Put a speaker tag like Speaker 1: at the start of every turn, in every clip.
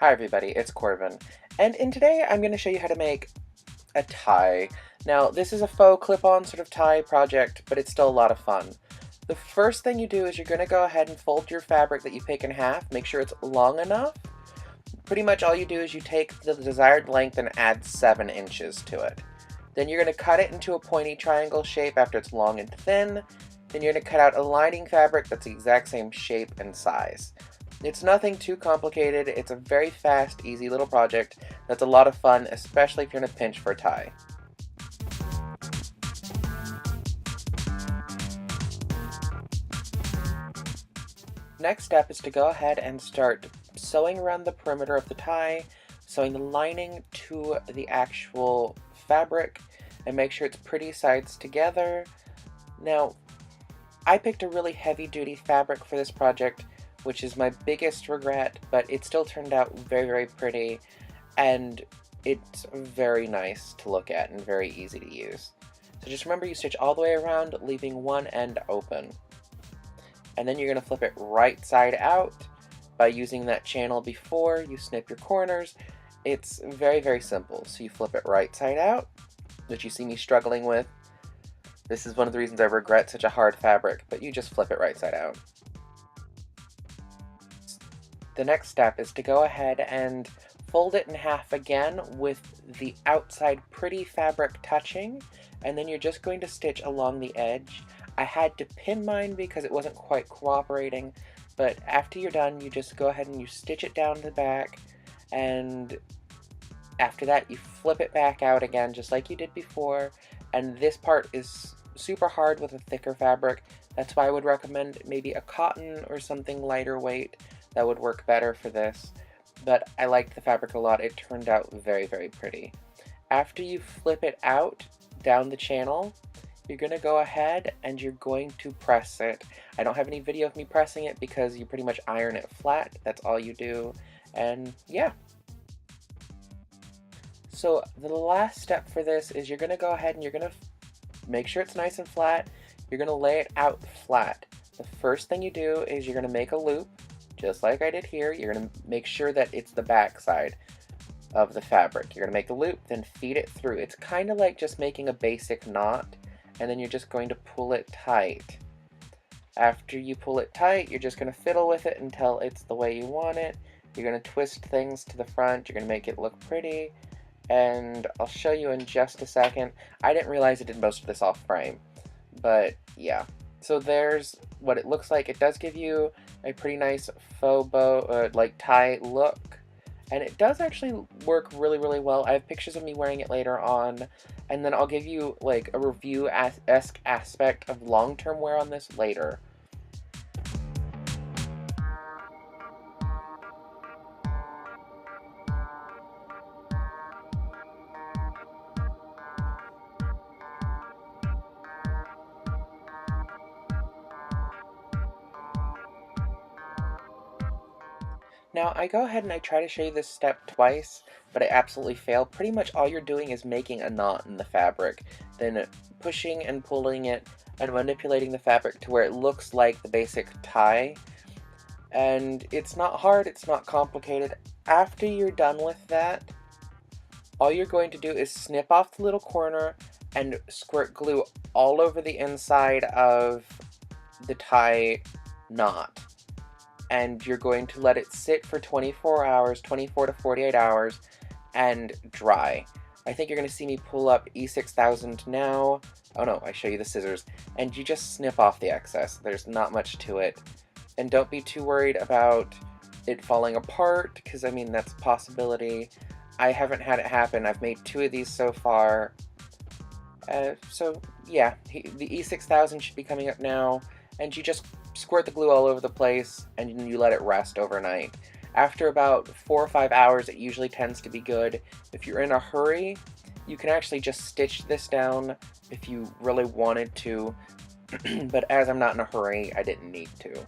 Speaker 1: Hi everybody, it's Corvin, and today I'm going to show you how to make a tie. Now, this is a faux clip-on sort of tie project, but it's still a lot of fun. The first thing you do is you're going to go ahead and fold your fabric that you pick in half, make sure it's long enough. Pretty much all you do is you take the desired length and add 7 inches to it. Then you're going to cut it into a pointy triangle shape after it's long and thin. Then you're going to cut out a lining fabric that's the exact same shape and size. It's nothing too complicated, it's a very fast, easy little project that's a lot of fun, especially if you're in a pinch for a tie. Next step is to go ahead and start sewing around the perimeter of the tie, sewing the lining to the actual fabric, and make sure it's pretty sides together. Now, I picked a really heavy-duty fabric for this project, which is my biggest regret, but it still turned out very, very pretty, and it's very nice to look at and very easy to use. So just remember you stitch all the way around, leaving one end open. And then you're going to flip it right side out by using that channel before you snip your corners. It's very, very simple. So you flip it right side out, which you see me struggling with. This is one of the reasons I regret such a hard fabric, but you just flip it right side out. The next step is to go ahead and fold it in half again with the outside pretty fabric touching, and then you're just going to stitch along the edge. I had to pin mine because it wasn't quite cooperating, but after you're done, you just go ahead and you stitch it down the back, and after that you flip it back out again just like you did before. And this part is super hard with a thicker fabric. That's why I would recommend maybe a cotton or something lighter weight. That would work better for this, but I liked the fabric a lot. It turned out very, very pretty. After you flip it out down the channel, you're going to go ahead and you're going to press it. I don't have any video of me pressing it because you pretty much iron it flat. That's all you do, and yeah. So the last step for this is you're going to go ahead and you're going to make sure it's nice and flat. You're going to lay it out flat. The first thing you do is you're going to make a loop. Just like I did here, you're going to make sure that it's the back side of the fabric. You're going to make the loop, then feed it through. It's kind of like just making a basic knot, and then you're just going to pull it tight. After you pull it tight, you're just going to fiddle with it until it's the way you want it. You're going to twist things to the front. You're going to make it look pretty, and I'll show you in just a second. I didn't realize I did most of this off frame, but yeah. So there's what it looks like. It does give you a pretty nice faux bow, like tie look, and it does actually work really, really well. I have pictures of me wearing it later on, and then I'll give you like a review-esque aspect of long-term wear on this later. Now, I go ahead and I try to show you this step twice, but I absolutely fail. Pretty much all you're doing is making a knot in the fabric, then pushing and pulling it and manipulating the fabric to where it looks like the basic tie. And it's not hard, it's not complicated. After you're done with that, all you're going to do is snip off the little corner and squirt glue all over the inside of the tie knot. And you're going to let it sit for 24 hours, 24 to 48 hours, and dry. I think you're going to see me pull up E6000 now. Oh no, I show you the scissors. And you just snip off the excess. There's not much to it. And don't be too worried about it falling apart, because I mean, that's a possibility. I haven't had it happen. I've made 2 of these so far. So yeah, the E6000 should be coming up now, and you just squirt the glue all over the place, and you let it rest overnight. After about 4 or 5 hours, it usually tends to be good. If you're in a hurry, you can actually just stitch this down if you really wanted to, but as I'm not in a hurry, I didn't need to.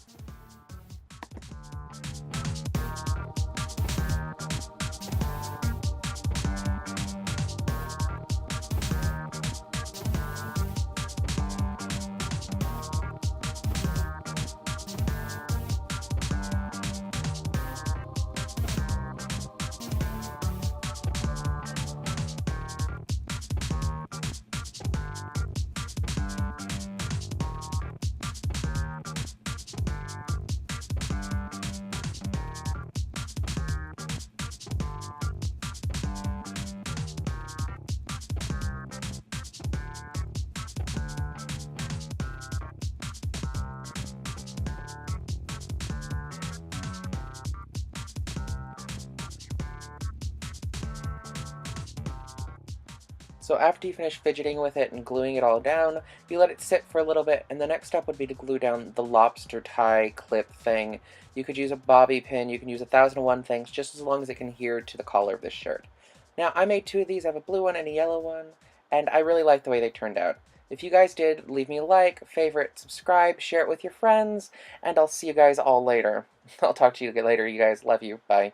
Speaker 1: So after you finish fidgeting with it and gluing it all down, you let it sit for a little bit, and the next step would be to glue down the lobster tie clip thing. You could use a bobby pin, you can use 1001 things, just as long as it can adhere to the collar of this shirt. Now, I made two of these. I have a blue one and a yellow one, and I really like the way they turned out. If you guys did, leave me a like, favorite, subscribe, share it with your friends, and I'll see you guys all later. I'll talk to you later, you guys. Love you. Bye.